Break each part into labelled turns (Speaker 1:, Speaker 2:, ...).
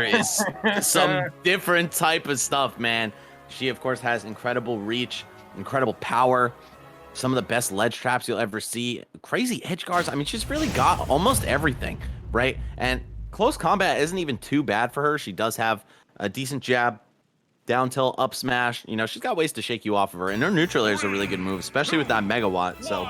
Speaker 1: character is some different type of stuff, man. She, of course, has incredible reach, incredible power, some of the best ledge traps you'll ever see, crazy edge guards. I mean, she's really got almost everything, right? And close combat isn't even too bad for her. She does have a decent jab, down tilt, up smash. You know, she's got ways to shake you off of her, and her neutral air is a really good move, especially with that megawatt. So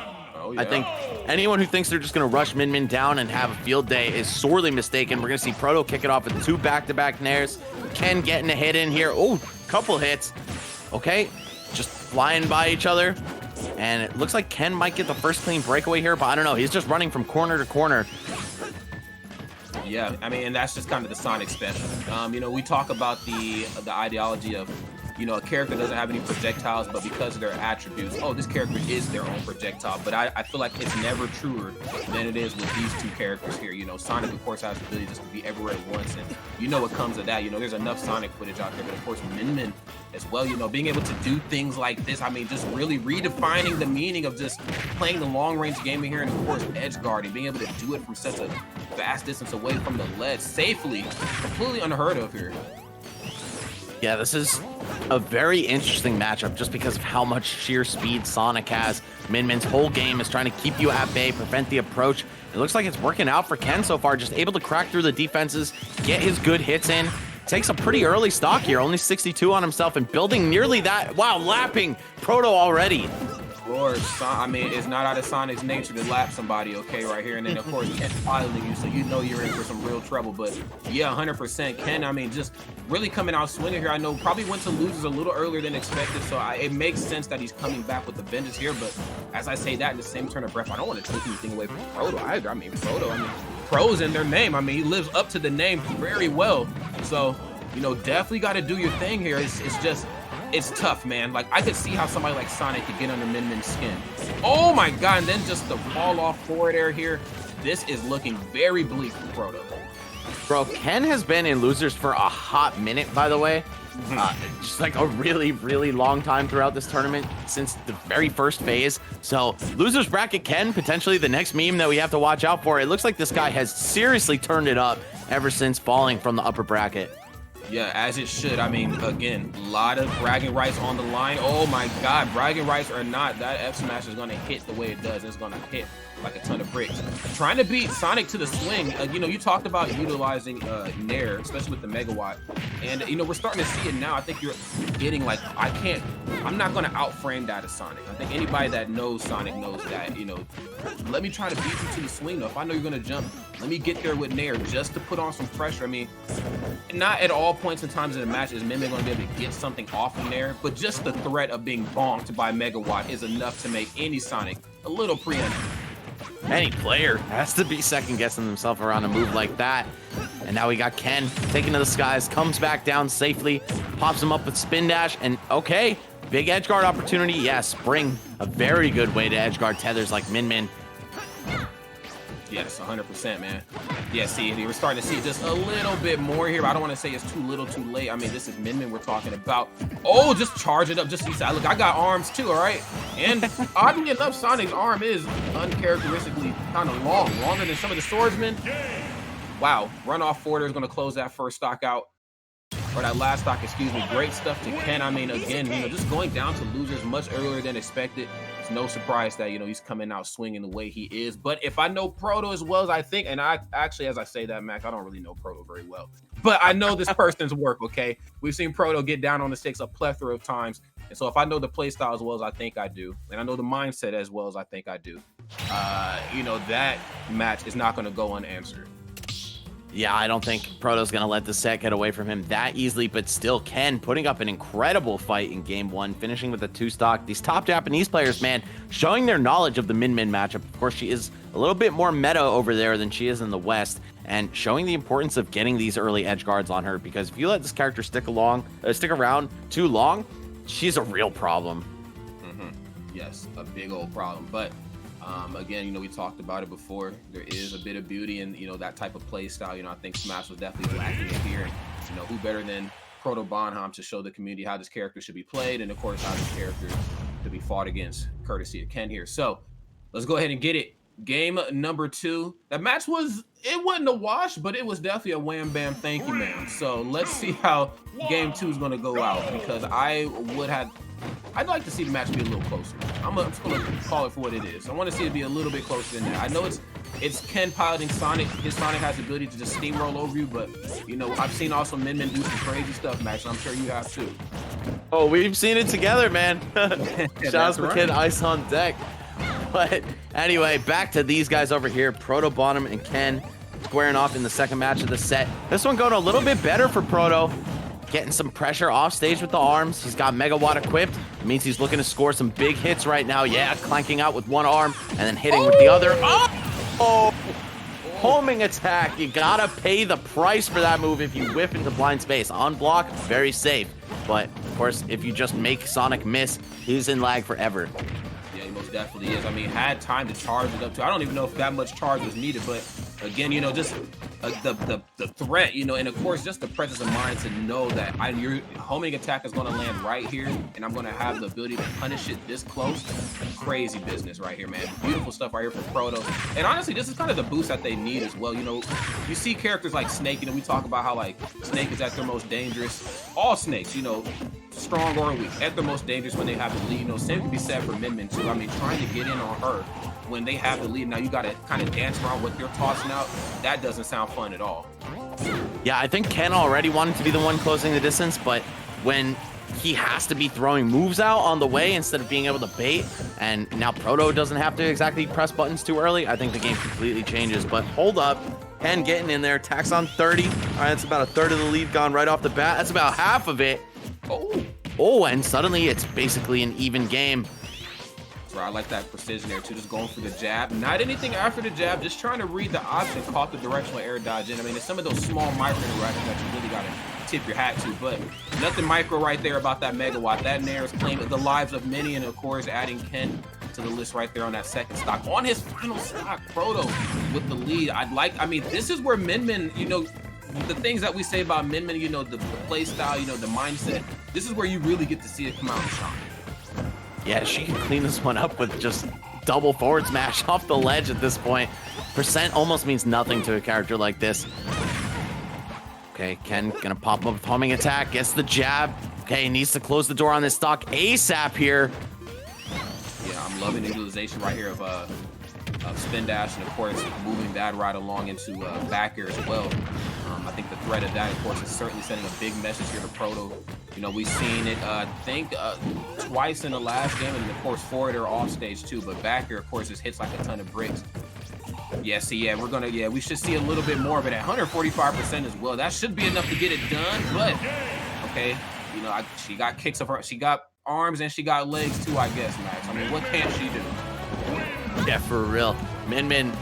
Speaker 1: I think anyone who thinks they're just going to rush Min Min down and have a field day is sorely mistaken. We're going to see Proto kick it off with 2 back-to-back nairs. Ken getting a hit in here. Oh, couple hits. Okay, just flying by each other. And it looks like Ken might get the first clean breakaway here, but I don't know. He's just running from corner to corner.
Speaker 2: Yeah, I mean, and that's just kind of the Sonic special. You know, we talk about the ideology of, you know, a character doesn't have any projectiles, but because of their attributes, oh, this character is their own projectile. But I feel like it's never truer than it is with these 2 characters here. You know, Sonic, of course, has the ability just to be everywhere at once, and you know what comes of that. You know, there's enough Sonic footage out there, but of course, Min Min as well, you know, being able to do things like this, I mean, just really redefining the meaning of just playing the long-range gaming here, and of course, edge guarding, being able to do it from such a vast distance away from the ledge safely, completely unheard of here.
Speaker 1: Yeah, this is a very interesting matchup just because of how much sheer speed Sonic has. Min Min's whole game is trying to keep you at bay, prevent the approach. It looks like it's working out for Ken so far, just able to crack through the defenses, get his good hits in. Takes a pretty early stock here, only 62 on himself and building nearly that. Wow, lapping Proto already.
Speaker 2: Of course, I mean, it's not out of Sonic's nature to lap somebody, okay, right here. And then, of course, Ken's piloting you, so you know you're in for some real trouble. But, yeah, 100%. Ken, I mean, just really coming out swinging here. I know probably went to losers a little earlier than expected, so it makes sense that he's coming back with the vengeance here. But as I say that in the same turn of breath, I don't want to take anything away from Proto either. I mean, pros in their name. I mean, he lives up to the name very well. So, you know, definitely got to do your thing here. It's tough, man. Like, I could see how somebody like Sonic could get under Min Min's skin. Oh my god, and then just the fall off forward air here. This is looking very bleak for Proto.
Speaker 1: Bro, Ken has been in losers for a hot minute, by the way. Just like a really, really long time throughout this tournament, since the very first phase. So losers bracket Ken, potentially the next meme that we have to watch out for. It looks like this guy has seriously turned it up ever since falling from the upper bracket.
Speaker 2: Yeah, as it should. I mean, again, a lot of bragging rights on the line. Oh my god, bragging rights or not, that F smash is going to hit the way it does. It's going to hit like a ton of bricks. Trying to beat Sonic to the swing. You know, you talked about utilizing Nair, especially with the megawatt. And, you know, we're starting to see it now. I think you're getting like, I'm not going to outframe that as Sonic. I think anybody that knows Sonic knows that, you know, let me try to beat you to the swing though. If I know you're going to jump, let me get there with Nair just to put on some pressure. I mean, not at all points and times in the match is Min Min going to be able to get something off of Nair, but just the threat of being bonked by megawatt is enough to make any Sonic a little preemptive.
Speaker 1: Any player has to be second guessing themselves around a move like that. And now we got Ken taken to the skies, comes back down safely, pops him up with spin dash, and okay, big edge guard opportunity. Yes, bring a very good way to edge guard tethers like Min Min.
Speaker 2: Yes, 100%, man. Yeah, see, we're starting to see just a little bit more here, but I don't want to say it's too little, too late. I mean, this is Min Min we're talking about. Oh, just charge it up. Just look, I got arms too, all right? And oddly enough, Sonic's arm is uncharacteristically kind of long, longer than some of the swordsmen. Wow, runoff forwarder is going to close that first stock out. Or that last stock, excuse me. Great stuff to Ken. I mean, again, you know, just going down to losers much earlier than expected. It's no surprise that, you know, he's coming out swinging the way he is. But if I know Proto as well as I think, and I actually, as I say that, Mac, I don't really know Proto very well. But I know this person's work, okay? We've seen Proto get down on the sticks a plethora of times. And so if I know the play style as well as I think I do, and I know the mindset as well as I think I do, you know, that match is not going to go unanswered.
Speaker 1: Yeah, I don't think Proto's going to let the set get away from him that easily, but still Ken putting up an incredible fight in game one, finishing with a 2-stock. These top Japanese players, man, showing their knowledge of the Min Min matchup. Of course, she is a little bit more meta over there than she is in the West, and showing the importance of getting these early edge guards on her, because if you let this character stick around too long, she's a real problem.
Speaker 2: Yes, a big old problem. But again, you know, we talked about it before. There is a bit of beauty in, you know, that type of play style. You know, I think Smash was definitely lacking it here. And, you know, who better than Protobanham to show the community how this character should be played, and of course how this character should be fought against, courtesy of Ken here. So let's go ahead and get it. game number 2. That match it wasn't a wash, but it was definitely a wham bam thank you ma'am. So let's see how game 2 is going to go out, because I'd like to see the match be a little closer. I'm just going to call it for what it is. I want to see it be a little bit closer than that. I know it's Ken piloting Sonic. His Sonic has the ability to just steamroll over you, but you know, I've seen also Min do some crazy stuff, Max, and I'm sure you have too.
Speaker 1: Oh, we've seen it together, man. Shout out to the kid, ice on deck. But anyway, back to these guys over here, Protobanham and Ken squaring off in the second match of the set. This one going a little bit better for Proto. Getting some pressure off stage with the arms. He's got Megawatt equipped. It means he's looking to score some big hits right now. Yeah, clanking out with one arm and then hitting with the other. Oh! Homing attack. You gotta pay the price for that move if you whiff into blind space. On block, very safe. But, of course, if you just make Sonic miss, he's in lag forever.
Speaker 2: Yeah, he most definitely is. I mean, had time to charge it up too. I don't even know if that much charge was needed, but again, you know, just the threat, you know, and of course, just the presence of mind to know that your homing attack is going to land right here, and I'm going to have the ability to punish it this close. Crazy business right here, man. Beautiful stuff right here for Proto. And honestly, this is kind of the boost that they need as well. You know, you see characters like Snake, you know, we talk about how like Snake is at their most dangerous. All Snakes, you know, strong or weak, at their most dangerous when they have the lead. You know, same can be said for Min too. I mean, trying to get in on her when they have the lead, now you got to kind of dance around what they're tossing out. That doesn't sound fun at all.
Speaker 1: Yeah, I think Ken already wanted to be the one closing the distance, but when he has to be throwing moves out on the way instead of being able to bait, and now Proto doesn't have to exactly press buttons too early, I think the game completely changes. But hold up, Ken getting in there, tax on 30. All right, that's about a third of the lead gone right off the bat. That's about half of it. Oh, and suddenly it's basically an even game.
Speaker 2: I like that precision there too, just going for the jab. Not anything after the jab, just trying to read the option, caught the directional air dodge in. I mean, it's some of those small micro interactions that you really got to tip your hat to, but nothing micro right there about that Megawatt. That Nair is claiming the lives of many, and of course, adding Ken to the list right there on that second stock. On his final stock, Proto with the lead. I mean, this is where Min, you know, the things that we say about Min, you know, the play style, you know, the mindset, this is where you really get to see it come out and shine.
Speaker 1: Yeah, she can clean this one up with just double forward smash off the ledge at this point. Percent almost means nothing to a character like this. Okay, Ken gonna pop up with homing attack, gets the jab. Okay, needs to close the door on this stock ASAP here.
Speaker 2: Yeah, I'm loving the utilization right here of spin dash, and of course moving that right along into back air as well. I think the threat of that, of course, is certainly sending a big message here to Proto. You know, we've seen it, I think, twice in the last game, and of course, forward or off stage too. But back here, of course, just hits like a ton of bricks. Yeah, see, yeah, we should see a little bit more of it at 145% as well. That should be enough to get it done. But okay, you know, she got kicks of her, she got arms and she got legs too, I guess, Max. I mean, what can't she do?
Speaker 1: Yeah, for real. Min,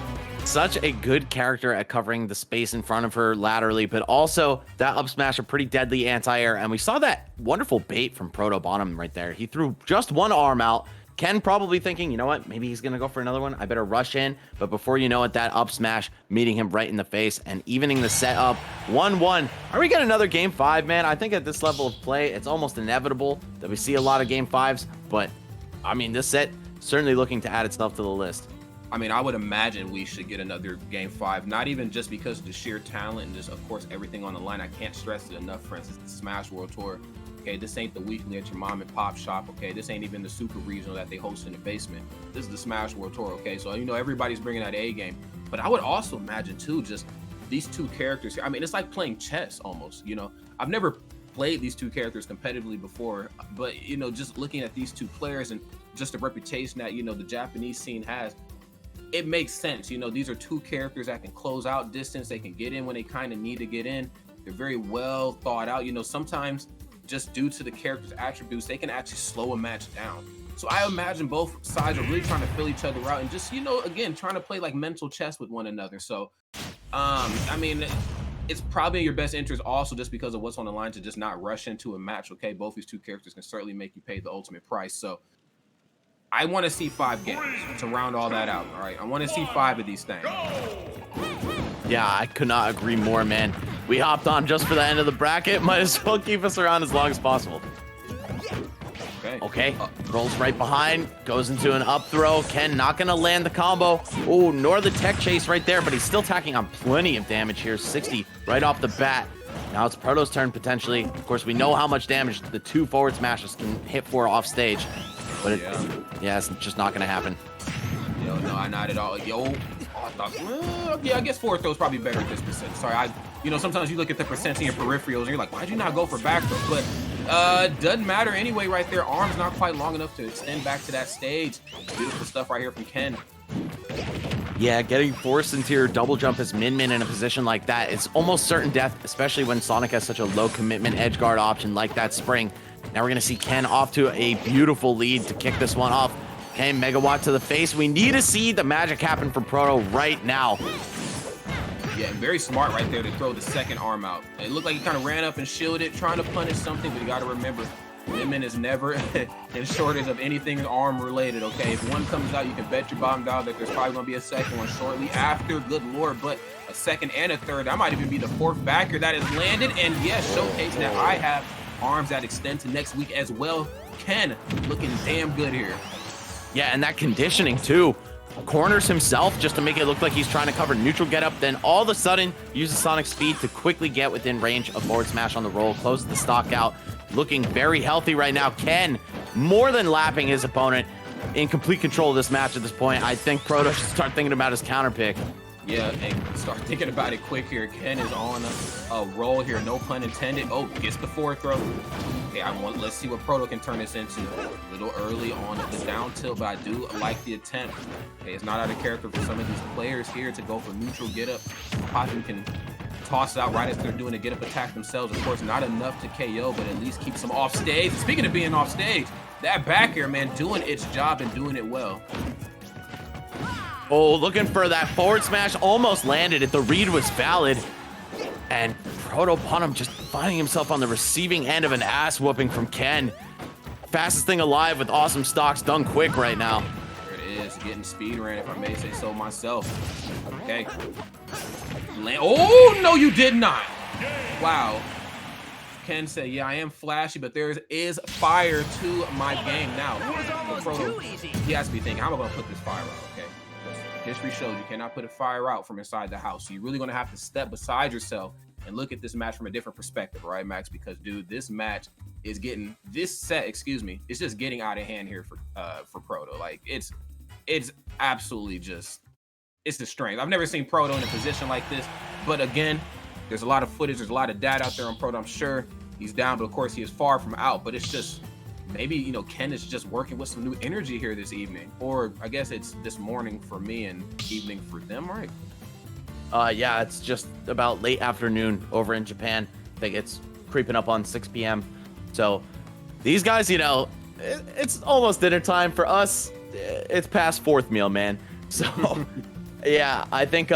Speaker 1: such a good character at covering the space in front of her laterally, but also that up smash a pretty deadly anti-air. And we saw that wonderful bait from Protobanham right there. He threw just one arm out. Ken probably thinking, you know what, maybe he's going to go for another one. I better rush in. But before you know it, that up smash meeting him right in the face and evening the set up 1-1. Are we getting another game 5, man? I think at this level of play, it's almost inevitable that we see a lot of game 5s. But, I mean, this set certainly looking to add itself to the list.
Speaker 2: I mean, I would imagine we should get another game 5, not even just because of the sheer talent and just, of course, everything on the line. I can't stress it enough. For instance, the Smash World Tour. Okay, this ain't the weekly at your mom and pop shop. Okay, this ain't even the super regional that they host in the basement. This is the Smash World Tour. Okay, so you know everybody's bringing that A game. But I would also imagine too, just these two characters here. I mean, it's like playing chess almost. You know, I've never played these two characters competitively before, but you know, just looking at these two players and just the reputation that, you know, the Japanese scene has, it makes sense. You know, these are two characters that can close out distance. They can get in when they kind of need to get in. They're very well thought out. You know, sometimes just due to the character's attributes, they can actually slow a match down. So I imagine both sides are really trying to fill each other out and just, you know, again, trying to play like mental chess with one another. So, I mean, it's probably in your best interest also just because of what's on the line to just not rush into a match, okay? Both these two characters can certainly make you pay the ultimate price. So I want to see 5 games to round all that out, all right? I want to see 5 of these things.
Speaker 1: Yeah, I could not agree more, man. We hopped on just for the end of the bracket. Might as well keep us around as long as possible.
Speaker 2: Okay,
Speaker 1: Okay, rolls right behind, goes into an up throw. Ken not gonna land the combo. Oh, nor the tech chase right there, but he's still tacking on plenty of damage here. 60 right off the bat. Now it's Proto's turn potentially. Of course, we know how much damage the 2 forward smashes can hit for off stage, but yeah, it's just not gonna happen.
Speaker 2: Yo, no, not at all. Yo, I thought, yeah, I guess forward throw is probably better at this percent. Sorry, sometimes you look at the percent in your peripherals and you're like, why'd you not go for back throw? But doesn't matter anyway right there. Arm's not quite long enough to extend back to that stage. Beautiful stuff right here from Ken.
Speaker 1: Yeah, getting forced into your double jump as Min in a position like that, it's almost certain death, especially when Sonic has such a low commitment edge guard option like that spring. Now we're going to see Ken off to a beautiful lead to kick this one off. Okay, Megawatt to the face. We need to see the magic happen for Proto right now.
Speaker 2: Yeah, very smart right there to throw the second arm out. It looked like he kind of ran up and shielded, trying to punish something, but you got to remember, Min is never in shortage of anything arm related, okay? If one comes out, you can bet your bottom dollar that there's probably going to be a second one shortly after, good lord, but a second and a third. That might even be the 4th backer that has landed, and yes, showcase that I have arms that extend to next week as well. Ken looking damn good here.
Speaker 1: Yeah, and that conditioning too. Corners himself just to make it look like he's trying to cover neutral get up, then all of a sudden uses Sonic speed to quickly get within range of forward smash on the roll, closes the stock out. Looking very healthy right now. Ken more than lapping his opponent, in complete control of this match at this point. I think Proto should start thinking about his counter pick.
Speaker 2: Yeah, and start thinking about it quick here. Ken is on a roll here, no pun intended. Oh, gets the 4th throw. Okay, let's see what Proto can turn this into. A little early on the down tilt, but I do like the attempt. Okay, it's not out of character for some of these players here to go for neutral get up. Poppin can toss it out right as they're doing a get up attack themselves. Of course, not enough to KO, but at least keeps them off stage. Speaking of being off stage, that back air, man, doing its job and doing it well.
Speaker 1: Oh, looking for that forward smash, almost landed it. The read was valid. And Protobanham just finding himself on the receiving end of an ass whooping from Ken. Fastest thing alive with awesome stocks done quick right now.
Speaker 2: There it is, getting speed ran, if I may say so myself. Okay. Oh, no, you did not. Wow. Ken said, yeah, I am flashy, but there is fire to my game now. Proto, he has to be thinking, how am I going to put this fire out, okay? History shows you cannot put a fire out from inside the house. So you're really going to have to step beside yourself and look at this match from a different perspective, right, Max? Because, dude, this match is getting, this set, it's just getting out of hand here for Proto. Like, it's absolutely just, it's the strength. I've never seen Proto in a position like this, but again, there's a lot of footage, there's a lot of data out there on Proto. I'm sure he's down, but of course he is far from out, but it's just, maybe, Ken is just working with some new energy here this evening, or I guess it's this morning for me and evening for them, right?
Speaker 1: Yeah, it's just about late afternoon over in Japan. I think it's creeping up on 6 p.m. So these guys, it's almost dinner time. For us, it's past 4th meal, man. So yeah, I think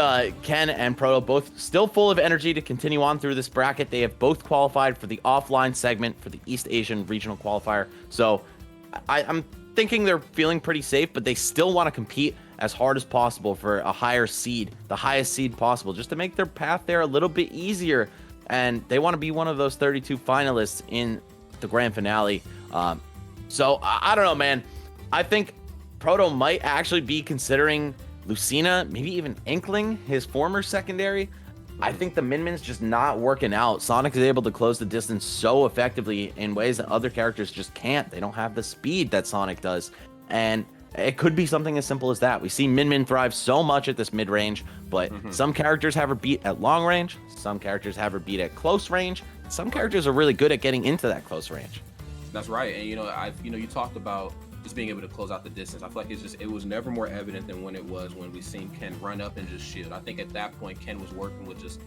Speaker 1: Ken and Proto both still full of energy to continue on through this bracket. They have both qualified for the offline segment for the East Asian Regional Qualifier. So I'm thinking they're feeling pretty safe, but they still want to compete as hard as possible for a higher seed, the highest seed possible, just to make their path there a little bit easier. And they want to be one of those 32 finalists in the grand finale. So I don't know, man. I think Proto might actually be considering Lucina, maybe even Inkling, his former secondary. I think the Min-Min's just not working out. Sonic is able to close the distance so effectively in ways that other characters just can't. They don't have the speed that Sonic does. And it could be something as simple as that. We see Min-Min thrive so much at this mid-range, but some characters have her beat at long range. Some characters have her beat at close range. Some characters are really good at getting into that close range.
Speaker 2: That's right. And, you talked about just being able to close out the distance. I feel like it was never more evident than when we seen Ken run up and just shield. I think at that point, Ken was working with just,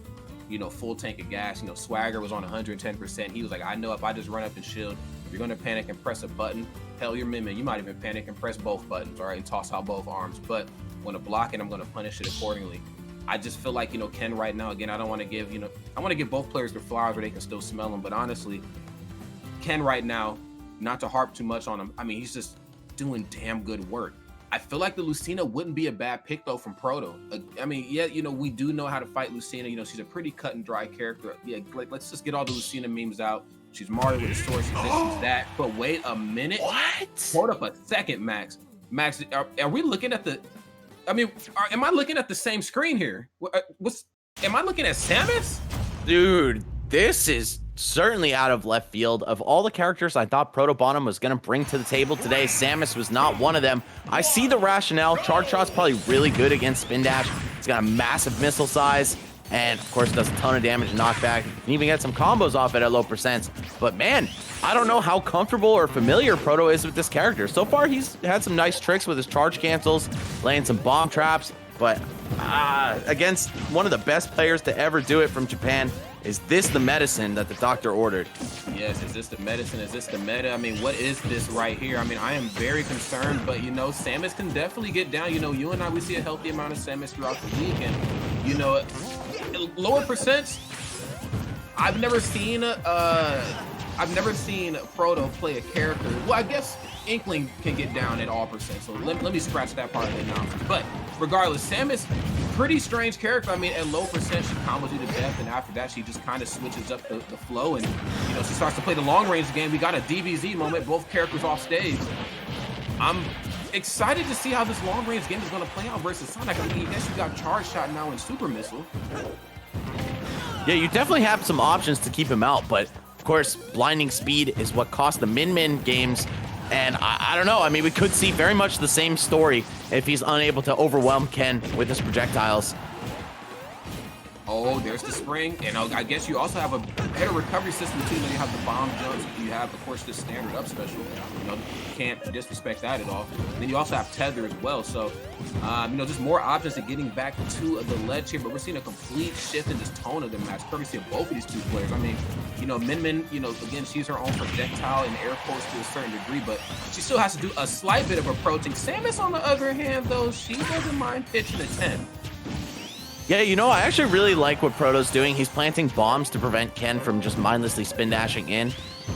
Speaker 2: full tank of gas. Swagger was on 110%. He was like, I know if I just run up and shield, if you're going to panic and press a button, hell, you're Min-Min. You might even panic and press both buttons, all right, and toss out both arms. But when I block it, I'm going to punish it accordingly. I just feel like, Ken right now, again, I don't want to give, I want to give both players their flowers where they can still smell them. But honestly, Ken right now, not to harp too much on him, I mean, he's just doing damn good work. I feel like the Lucina wouldn't be a bad pick though from Proto. I mean, yeah, you know, we do know how to fight Lucina. You know, she's a pretty cut and dry character. Yeah, like let's just get all the Lucina memes out. She's Mario with a sword. She's this, she's that. But wait a minute.
Speaker 1: What?
Speaker 2: Hold up a second, Max. Max, are we looking at the? I mean, am I looking at the same screen here? Am I looking at Samus?
Speaker 1: Dude, this is certainly out of left field. Of all the characters I thought Protobanham was going to bring to the table today, Samus was not one of them. I see the rationale. Charge Shot's probably really good against Spin Dash. It's got a massive missile size, and of course does a ton of damage and knockback. You can even get some combos off it at low percents. But man, I don't know how comfortable or familiar Proto is with this character. So far, he's had some nice tricks with his charge cancels, laying some bomb traps, but against one of the best players to ever do it from Japan, is this the medicine that the doctor ordered?
Speaker 2: Yes, is this the medicine? Is this the meta? I mean, what is this right here? I mean, I am very concerned, but, you know, Samus can definitely get down. You know, you and I, we see a healthy amount of Samus throughout the week, and, you know, lower percents, I've never seen Proto play a character. Well, I guess Inkling can get down at all percent, so let me scratch that part of the announcement. But regardless, Samus, pretty strange character. I mean, at low percent, she combos you to death, and after that, she just kind of switches up the flow, and, you know, she starts to play the long-range game. We got a DBZ moment, both characters off stage. I'm excited to see how this long-range game is going to play out versus Sonic. I mean, I guess you got Charge Shot now and Super Missile.
Speaker 1: Yeah, you definitely have some options to keep him out, but of course, blinding speed is what cost the Min games. And I don't know. I mean, we could see very much the same story if he's unable to overwhelm Ken with his projectiles.
Speaker 2: Oh, there's the spring. And I guess you also have a better recovery system too. You have the bomb jumps. You have, of course, the standard up special. You know, you can't disrespect that at all. And then you also have tether as well. So, you know, just more options to getting back to the ledge here. But we're seeing a complete shift in this tone of the match. Courtesy of both of these two players. I mean, you know, Min, you know, again, she's her own projectile and air quotes to a certain degree, but she still has to do a slight bit of approaching. Samus, on the other hand, though, she doesn't mind pitching a 10.
Speaker 1: Yeah, you know, I actually really like what Proto's doing. He's planting bombs to prevent Ken from just mindlessly spin dashing in.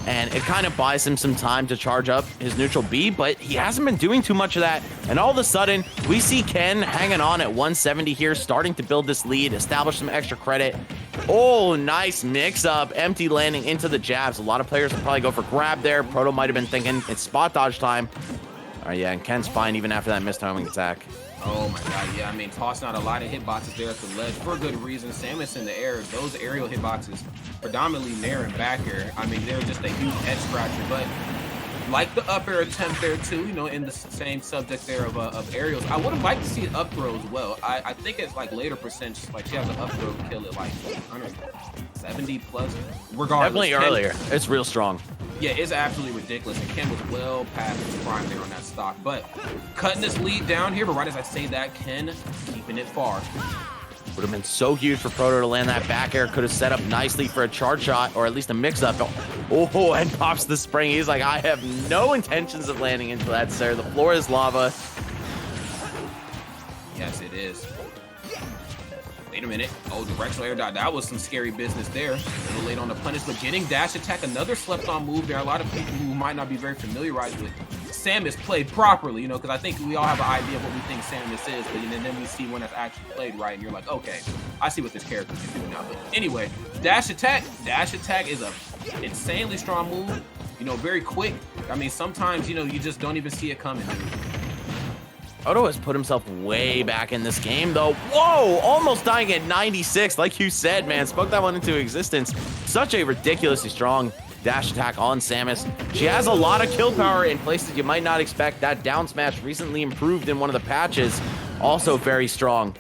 Speaker 1: And it kind of buys him some time to charge up his neutral B, but he hasn't been doing too much of that. And all of a sudden, we see Ken hanging on at 170 here, starting to build this lead, establish some extra credit. Oh, nice mix-up. Empty landing into the jabs. A lot of players will probably go for grab there. Proto might have been thinking it's spot dodge time. All right, yeah, and Ken's fine even after that missed homing attack.
Speaker 2: Oh my god, yeah, I mean, tossing out a lot of hitboxes there at the ledge for a good reason. Samus in the air, those aerial hitboxes, predominantly nair and back air, I mean, they're just a huge head scratcher, but like the up air attempt there too, you know, in the same subject there of aerials, I would have liked to see it up throw as well. I think it's like later percent, like she has an up throw kill at like 170 plus, regardless.
Speaker 1: Definitely earlier, it's real strong.
Speaker 2: Yeah, it's absolutely ridiculous, and Ken was well past his prime there on that stock. But cutting this lead down here, but right as I say that, Ken keeping it far.
Speaker 1: Would have been so huge for Proto to land that back air. Could have set up nicely for a charge shot, or at least a mix-up. Oh, and pops the spring. He's like, I have no intentions of landing into that, sir. The floor is lava.
Speaker 2: Yes, it is. Wait a minute. Oh, directional air dot. That was some scary business there. A little late on the punish, but getting dash attack, another slept-on move there. A lot of people who might not be very familiarized with Samus played properly, you know, because I think we all have an idea of what we think Samus is, but then we see one that's actually played right, and you're like, okay, I see what this character can do now. But anyway, dash attack is a insanely strong move, you know, very quick. I mean, sometimes, you know, you just don't even see it coming, dude.
Speaker 1: Proto has put himself way back in this game, though. Whoa, almost dying at 96. Like you said, man, spoke that one into existence. Such a ridiculously strong dash attack on Samus. She has a lot of kill power in places you might not expect. That down smash recently improved in one of the patches. Also very strong.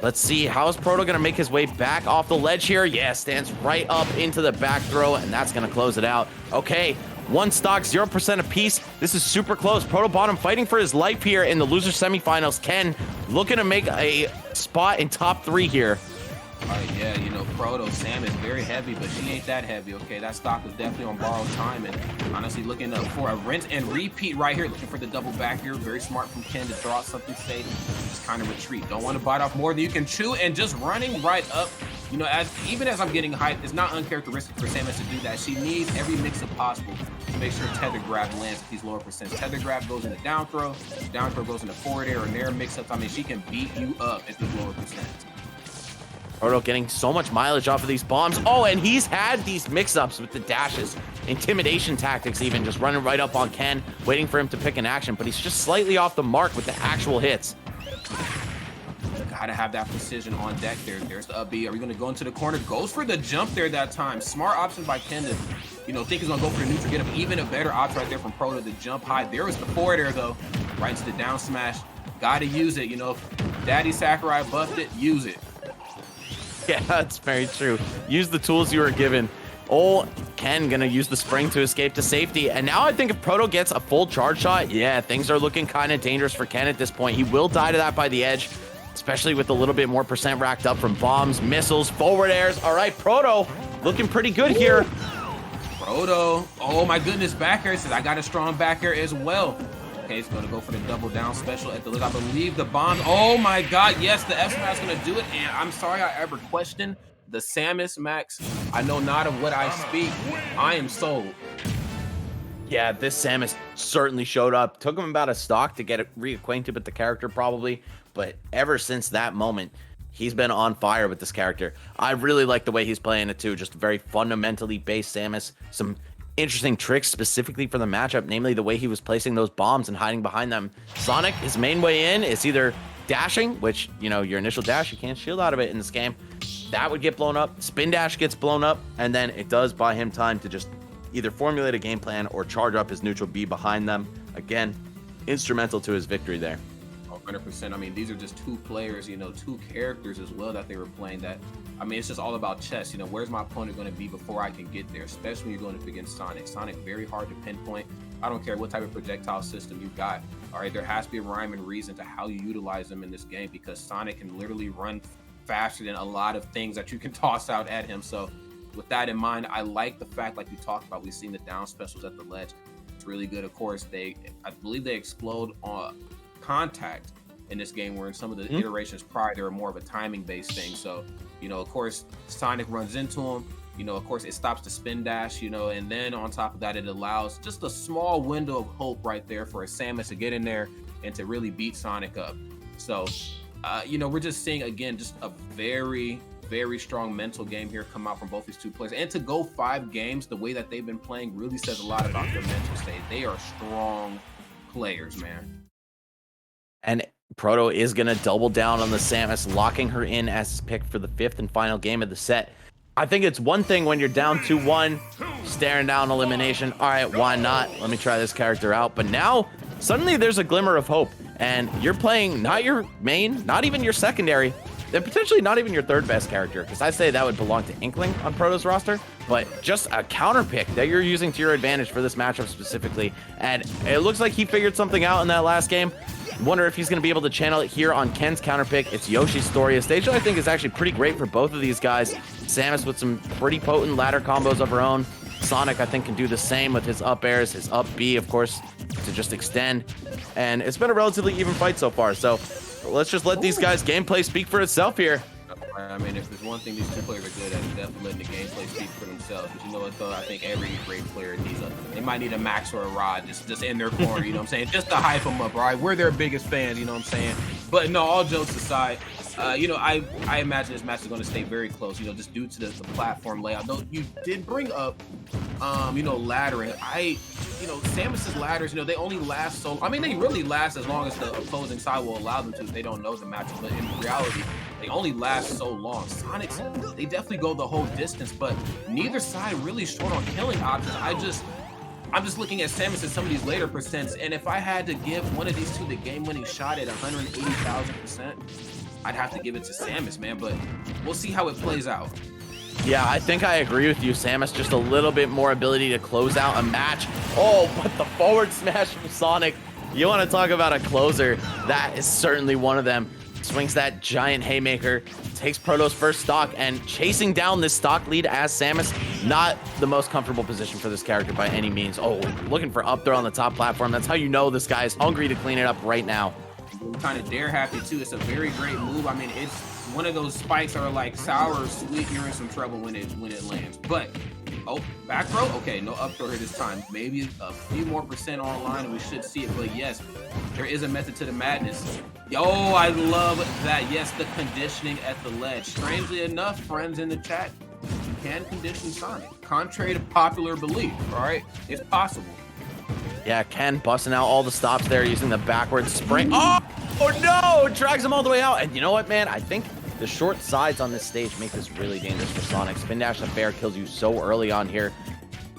Speaker 1: Let's see, how is Proto going to make his way back off the ledge here? Yeah, stands right up into the back throw, and that's going to close it out. Okay. One stock, 0% apiece. This is super close. Protobanham fighting for his life here in the loser semifinals. Ken looking to make a spot in top 3 here.
Speaker 2: Yeah, you know, Proto, Samus, very heavy, but she ain't that heavy, okay? That stock was definitely on borrowed time, and honestly looking for a rinse and repeat right here, looking for the double back here. Very smart from Ken to draw something safe, just kind of retreat. Don't want to bite off more than you can chew, and just running right up you know, even as I'm getting hyped, it's not uncharacteristic for Samus to do that. She needs every mix-up possible to make sure tether grab lands at these lower percents. Tether grab goes into down throw goes into forward air or nair mix-ups. I mean, she can beat you up at these lower percents.
Speaker 1: Proto getting so much mileage off of these bombs. Oh, and he's had these mix-ups with the dashes, intimidation tactics even, just running right up on Ken, waiting for him to pick an action, but he's just slightly off the mark with the actual hits.
Speaker 2: Gotta have that precision on deck there. There's the up B. Are we gonna go into the corner? Goes for the jump there that time. Smart option by Ken to, you know, think he's gonna go for the neutral, get him even a better option right there from Proto to jump high. There was the forward air though, right into the down smash. Gotta use it, you know, if Daddy Sakurai buffed it, use it.
Speaker 1: Yeah, that's very true. Use the tools you were given. Oh, Ken gonna use the spring to escape to safety. And now I think if Proto gets a full charge shot, yeah, things are looking kind of dangerous for Ken at this point. He will die to that by the edge, especially with a little bit more percent racked up from bombs, missiles, forward airs. All right, Proto looking pretty good here.
Speaker 2: Proto, oh my goodness, back air. Says I got a strong back air as well. Okay, he's gonna go for the double down special at the lid. I believe the bomb. Oh my God, yes, the F smash gonna do it. And I'm sorry I ever questioned the Samus Max. I know not of what I speak. I am sold.
Speaker 1: Yeah, this Samus certainly showed up. Took him about a stock to get reacquainted with the character probably, but ever since that moment, he's been on fire with this character. I really like the way he's playing it too. Just very fundamentally based Samus. Some interesting tricks specifically for the matchup, namely the way he was placing those bombs and hiding behind them. Sonic, his main way in is either dashing, which, you know, your initial dash, you can't shield out of it in this game. That would get blown up. Spin dash gets blown up, and then it does buy him time to just either formulate a game plan or charge up his neutral B behind them. Again, instrumental to his victory there.
Speaker 2: 100%. I mean, these are just two players, you know, two characters as well that they were playing that, I mean, it's just all about chess. You know, where's my opponent going to be before I can get there, especially when you're going up against Sonic. Sonic, very hard to pinpoint. I don't care what type of projectile system you've got. All right, there has to be a rhyme and reason to how you utilize them in this game because Sonic can literally run faster than a lot of things that you can toss out at him. So with that in mind, I like the fact, like you talked about, we've seen the down specials at the ledge. It's really good. Of course, I believe they explode on contact in this game, where in some of the iterations prior, they were more of a timing based thing. So, you know, of course, Sonic runs into him, you know, of course it stops the spin dash, you know, and then on top of that, it allows just a small window of hope right there for a Samus to get in there and to really beat Sonic up. So, you know, we're just seeing, again, just a very, very strong mental game here come out from both these two players. And to go 5 games the way that they've been playing really says a lot about their mental state. They are strong players, man.
Speaker 1: And Proto is going to double down on the Samus, locking her in as his pick for the 5th and final game of the set. I think it's one thing when you're down 2-1, staring down elimination. All right, why not? Let me try this character out. But now, suddenly there's a glimmer of hope. And you're playing not your main, not even your secondary, and potentially not even your 3rd best character, because I say that would belong to Inkling on Proto's roster, but just a counter pick that you're using to your advantage for this matchup specifically. And it looks like he figured something out in that last game. Wonder if he's going to be able to channel it here on Ken's counter pick. It's Yoshi's story. A stage that I think is actually pretty great for both of these guys. Samus with some pretty potent ladder combos of her own. Sonic, I think, can do the same with his up airs, his up B, of course, to just extend. And it's been a relatively even fight so far. So let's just let these guys' gameplay speak for itself here.
Speaker 2: I mean, if there's one thing these two players are good at, it's definitely letting the gameplay speak for themselves. But you know what, though? I think every great player needs they might need a Max or a Rod just in their corner, you know what I'm saying? Just to hype them up, all right? We're their biggest fans, you know what I'm saying? But no, all jokes aside, you know, I imagine this match is going to stay very close, you know, just due to the platform layout. Though you did bring up, you know, laddering. You know, Samus's ladders, you know, they only last so, I mean, they really last as long as the opposing side will allow them to if they don't know the matchup. But in reality, they only last so long. Sonic's, they definitely go the whole distance, but neither side really short on killing options. I'm just looking at Samus at some of these later percents, and if I had to give one of these two the game-winning shot at 180,000%, I'd have to give it to Samus, man, but we'll see how it plays out.
Speaker 1: Yeah, I think I agree with you, Samus. Just a little bit more ability to close out a match. Oh, but the forward smash from Sonic. You want to talk about a closer? That is certainly one of them. Swings that giant haymaker, takes Proto's first stock, and chasing down this stock lead as Samus. Not the most comfortable position for this character by any means. Oh, looking for up there on the top platform. That's how you know this guy is hungry to clean it up right now.
Speaker 2: Kind of dare happy too. It's a very great move. I mean, it's one of those spikes are like sour or sweet, you're in some trouble when it lands. But back throw, okay, no up throw here this time. Maybe a few more percent online and we should see it. But yes, there is a method to the madness. Yo, I love that. Yes, the conditioning at the ledge. Strangely enough, friends in the chat, you can condition Sonic. Contrary to popular belief, all right? It's possible.
Speaker 1: Yeah, Ken busting out all the stops there using the backwards spring. Oh no! Drags him all the way out. And you know what, man? I think the short sides on this stage make this really dangerous for Sonic. Spin dash to fair kills you so early on here.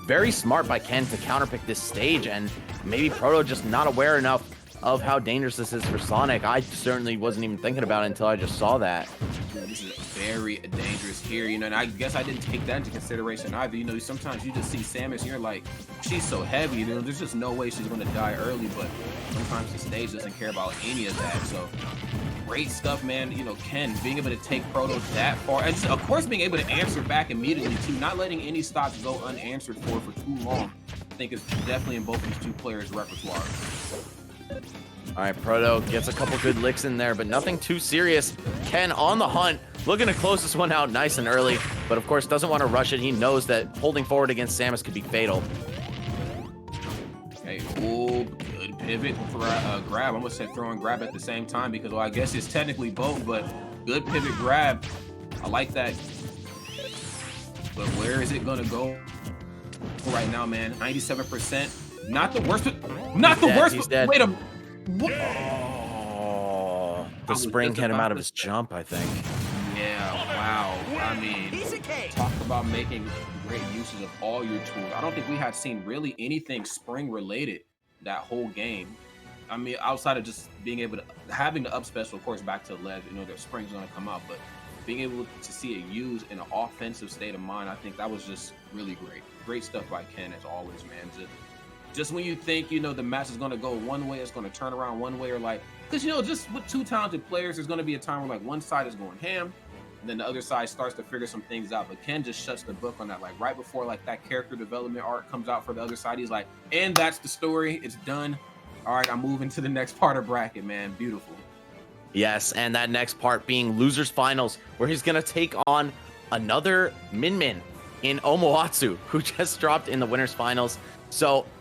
Speaker 1: Very smart by Ken to counterpick this stage, and maybe Proto just not aware enough of how dangerous this is for Sonic. I certainly wasn't even thinking about it until I just saw that.
Speaker 2: Yeah, this is very dangerous here, you know, and I guess I didn't take that into consideration either. You know, sometimes you just see Samus and you're like, she's so heavy, you know, there's just no way she's going to die early, but sometimes the stage doesn't care about any of that. So great stuff, man. You know, Ken being able to take Proto that far, and just, of course, being able to answer back immediately too, not letting any stops go unanswered for too long, I think is definitely in both these two players' repertoire.
Speaker 1: All right, Proto gets a couple good licks in there, but nothing too serious. Ken on the hunt, looking to close this one out nice and early, but of course doesn't want to rush it. He knows that holding forward against Samus could be fatal.
Speaker 2: Okay, oh, good pivot, grab. I almost said throw and grab at the same time because, well, I guess it's technically both, but good pivot grab. I like that. But where is it going to go right now, man? 97%. Not the worst. Not the worst.
Speaker 1: He's dead.
Speaker 2: Wait a
Speaker 1: what? Oh, the spring hit him out of his jump, I think.
Speaker 2: Yeah, wow. I mean, talk about making great uses of all your tools. I don't think we had seen really anything spring related that whole game. I mean, outside of just being able to, having the up special, of course, back to the ledge, you know, their spring's going to come out, but being able to see it used in an offensive state of mind, I think that was just really great. Great stuff by Ken, as always, man. Just when you think, you know, the match is going to go one way, it's going to turn around one way, or like, because, you know, just with two talented players, there's going to be a time where like one side is going ham, and then the other side starts to figure some things out. But Ken just shuts the book on that. Like right before like that character development arc comes out for the other side, he's like, and that's the story. It's done. All right, I'm moving to the next part of bracket, man. Beautiful.
Speaker 1: Yes, and that next part being losers finals, where he's going to take on another Min Min in Omoatsu, who just dropped in the winners finals. So